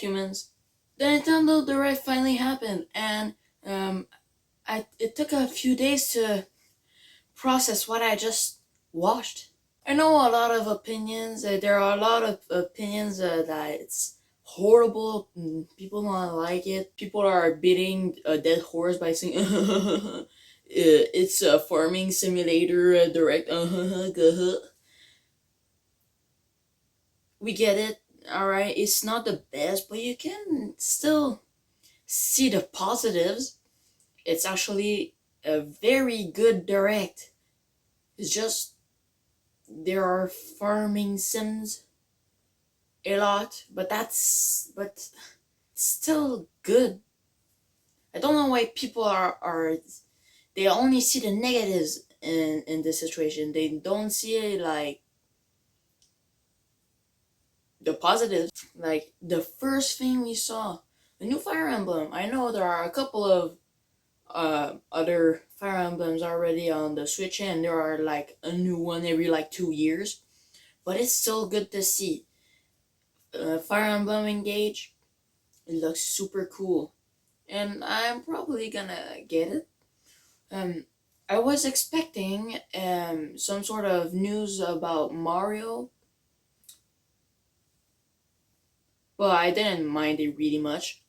humans. The Nintendo Direct finally happened, and it took a few days to process what I just watched. I know a lot of opinions. There are a lot of opinions that it's horrible. People don't like it. People are beating a dead horse by saying it's a farming simulator direct. We get it. All right, it's not the best, but you can still see the positives. It's actually a very good direct. It's just there are farming sims a lot, but still good. I don't know why people are they only see the negatives in this situation. They don't see like the positives. Like the first thing we saw, the new Fire Emblem. I know there are a couple of other Fire Emblems already on the Switch, and there are like a new one every like 2 years. But it's still good to see. Fire Emblem Engage. It looks super cool, and I'm probably gonna get it. Um, I was expecting some sort of news about Mario, but I didn't mind it really much.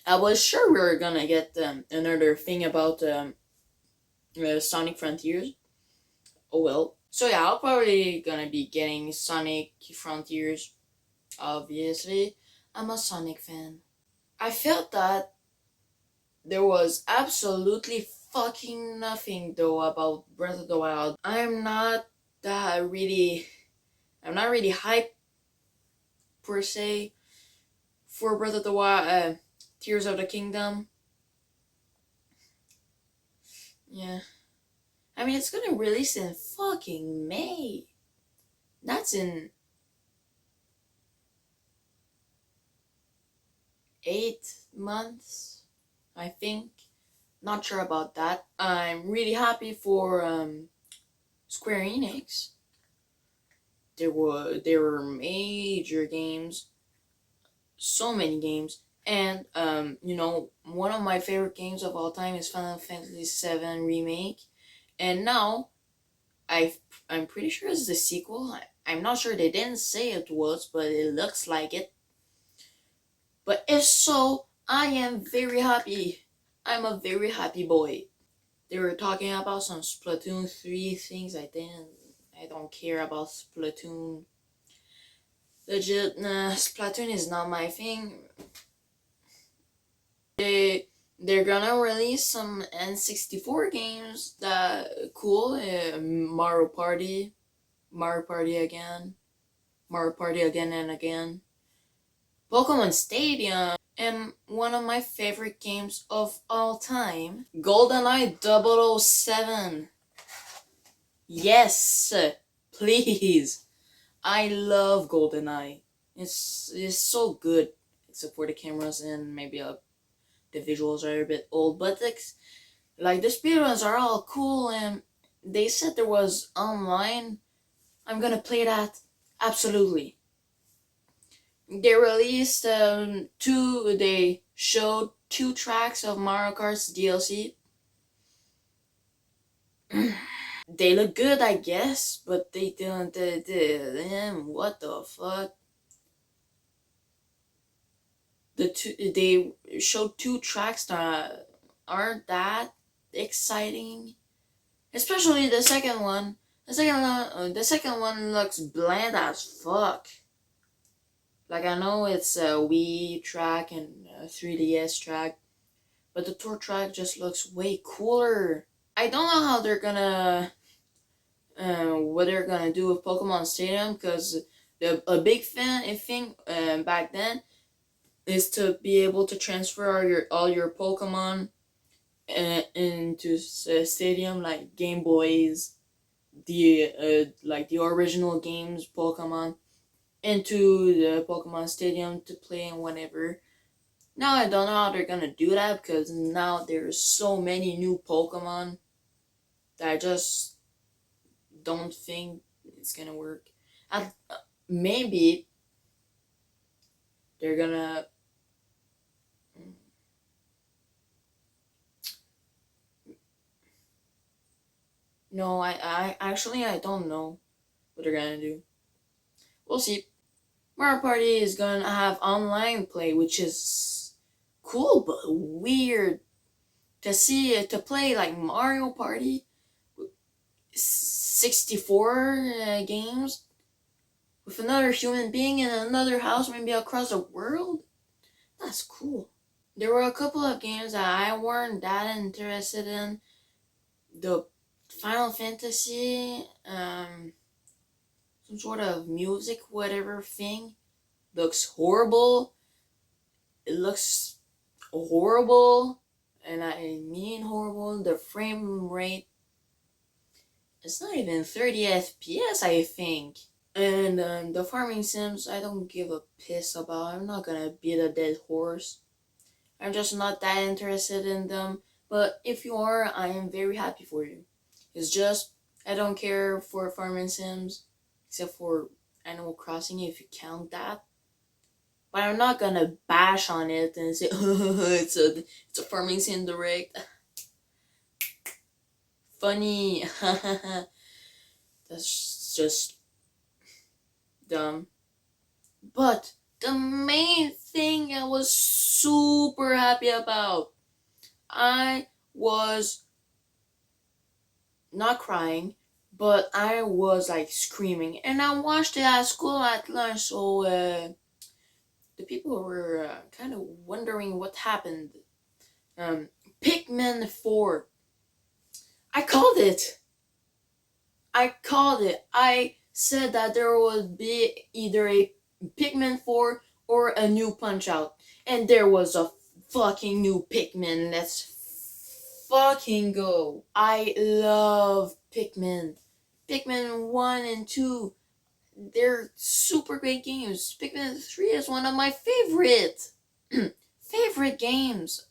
I was sure we were gonna get another thing about Sonic Frontiers. Oh well. So yeah, I'll probably gonna be getting Sonic Frontiers. Obviously, I'm a Sonic fan. I felt that there was absolutely fucking nothing though about Breath of the Wild. That really I'm not really hyped per se for Breath of the Wild, Tears of the Kingdom. Yeah. I mean, it's gonna release in fucking May. That's in 8 months, I think. Not sure about that. I'm really happy for Square Enix. There were major games, so many games, and one of my favorite games of all time is Final Fantasy VII Remake, and now I I'm pretty sure it's the sequel. I'm not sure, they didn't say it was, but it looks like it. But if so, I am very happy. I'm a very happy boy. They were talking about some Splatoon 3 things. I don't care about Splatoon. Legit, nah, Splatoon is not my thing. They're gonna release some N64 games that cool. Mario Party again, Mario Party again and again. Pokemon Stadium, and one of my favorite games of all time, GoldenEye 007. Yes, please. I love GoldenEye. It's so good, except for the cameras and maybe the visuals are a bit old, but like the speedruns are all cool, and they said there was online. I'm gonna play that absolutely. They released they showed 2 tracks of Mario Kart's DLC. They look good, I guess, but they didn't. What the fuck? They showed 2 tracks that aren't that exciting, especially the second one. The second one looks bland as fuck. Like, I know it's a Wii track and a 3DS track, but the tour track just looks way cooler. I don't know how they're gonna, what they're gonna do with Pokemon Stadium, because a big thing back then is to be able to transfer all your Pokemon into Stadium, like Game Boys, the original games Pokemon, into the Pokemon Stadium to play and whatever. Now I don't know how they're gonna do that, because now there's so many new Pokemon that I just don't think it's gonna work. Maybe they're gonna. No, I actually I don't know what they're gonna do. We'll see. Mario Party is gonna have online play, which is cool but weird to see to play like Mario Party 64 games with another human being in another house, maybe across the world. That's cool. There were a couple of games that I weren't that interested in. The Final Fantasy, some sort of music, whatever thing, looks horrible. It looks horrible, and I mean horrible. The frame rate, it's not even 30 FPS, I think. And the farming sims, I don't give a piss about. I'm not gonna beat a dead horse. I'm just not that interested in them. But if you are, I am very happy for you. It's just, I don't care for farming sims, except for Animal Crossing, if you count that. But I'm not gonna bash on it and say, it's a farming sim direct. Funny. That's just dumb. But the main thing I was super happy about, I was not crying, but I was like screaming. And I watched it at school at lunch, so the people were kind of wondering what happened. Um, Pikmin 4. I called it. I said that there would be either a Pikmin 4 or a new Punch Out. And there was a fucking new Pikmin. Let's fucking go. I love Pikmin. Pikmin 1 and 2. They're super great games. Pikmin 3 is one of my favorite games.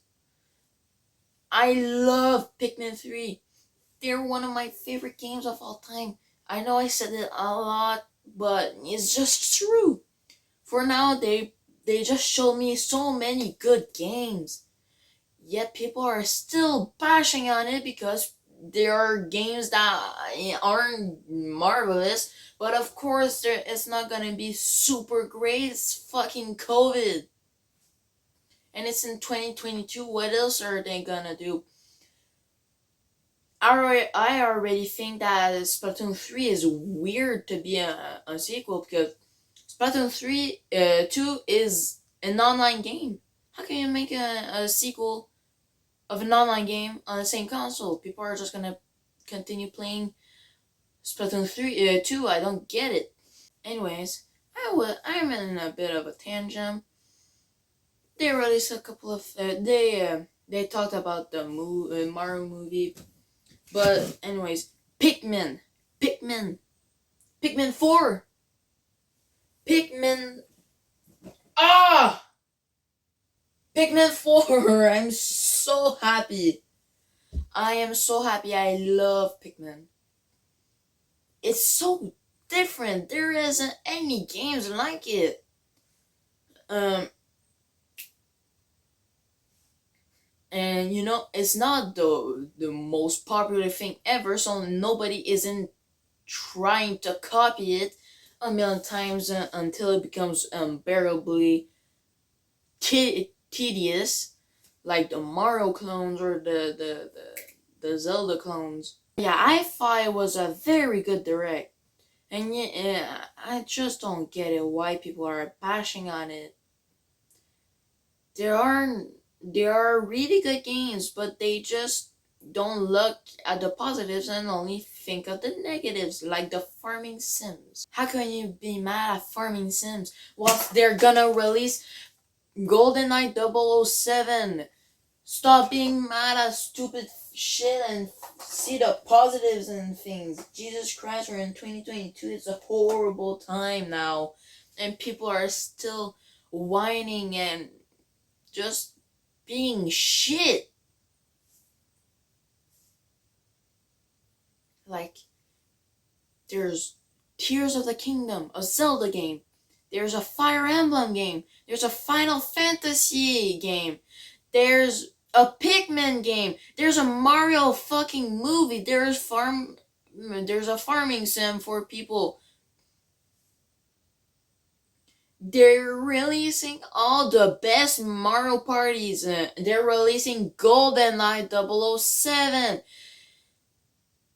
I love Pikmin 3. They're one of my favorite games of all time. I know I said it a lot, but it's just true. For now, they just showed me so many good games. Yet people are still bashing on it because there are games that aren't marvelous. But of course, it's not gonna be super great. It's fucking COVID. And it's in 2022. What else are they gonna do? I already think that Splatoon 3 is weird to be a sequel because Splatoon 2 is an online game. How can you make a sequel of an online game on the same console? People are just gonna continue playing Splatoon 2. I don't get it. Anyways, I'm in a bit of a tangent. They released a couple of they talked about the Mario movie. But anyways, Pikmin 4, Pikmin, ah, Pikmin 4. I'm so happy. I am so happy. I love Pikmin. It's so different. There isn't any games like it. Um, and you know, it's not the most popular thing ever, so nobody isn't trying to copy it a million times until it becomes unbearably tedious, like the Mario clones or the Zelda clones. Yeah, I thought it was a very good direct, and yeah, I just don't get it why people are bashing on it. There are there are really good games, but they just don't look at the positives and only think of the negatives, like the farming sims. How can you be mad at farming sims whilst they're gonna release GoldenEye 007? Stop being mad at stupid shit and see the positives in things. Jesus Christ, we're in 2022. It's a horrible time now. And people are still whining and just being shit. Like, there's Tears of the Kingdom, a Zelda game. There's a Fire Emblem game. There's a Final Fantasy game. There's a Pikmin game. There's a Mario fucking movie. There's a farming sim for people. They're releasing all the best Mario parties. They're releasing GoldenEye 007.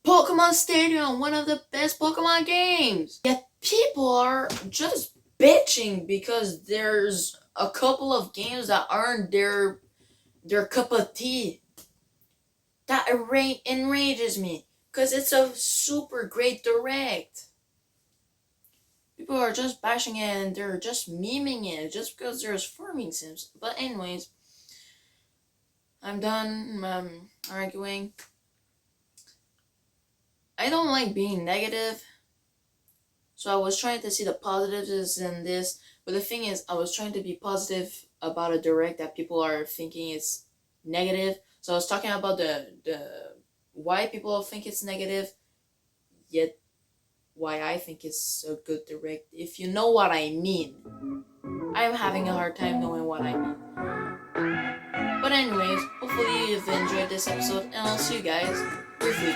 Pokemon Stadium, one of the best Pokemon games. Yet people are just bitching because there's a couple of games that aren't their cup of tea. That enrages me because it's a super great direct. People are just bashing it and they're just memeing it just because there's farming sims. But anyways, I'm done arguing. I don't like being negative, so I was trying to see the positives in this. But the thing is, I was trying to be positive about a direct that people are thinking is negative. So I was talking about the why people think it's negative, yet why I think it's a good direct. If you know what I mean. I'm having a hard time knowing what I mean. But anyways, hopefully you've enjoyed this episode, and I'll see you guys briefly.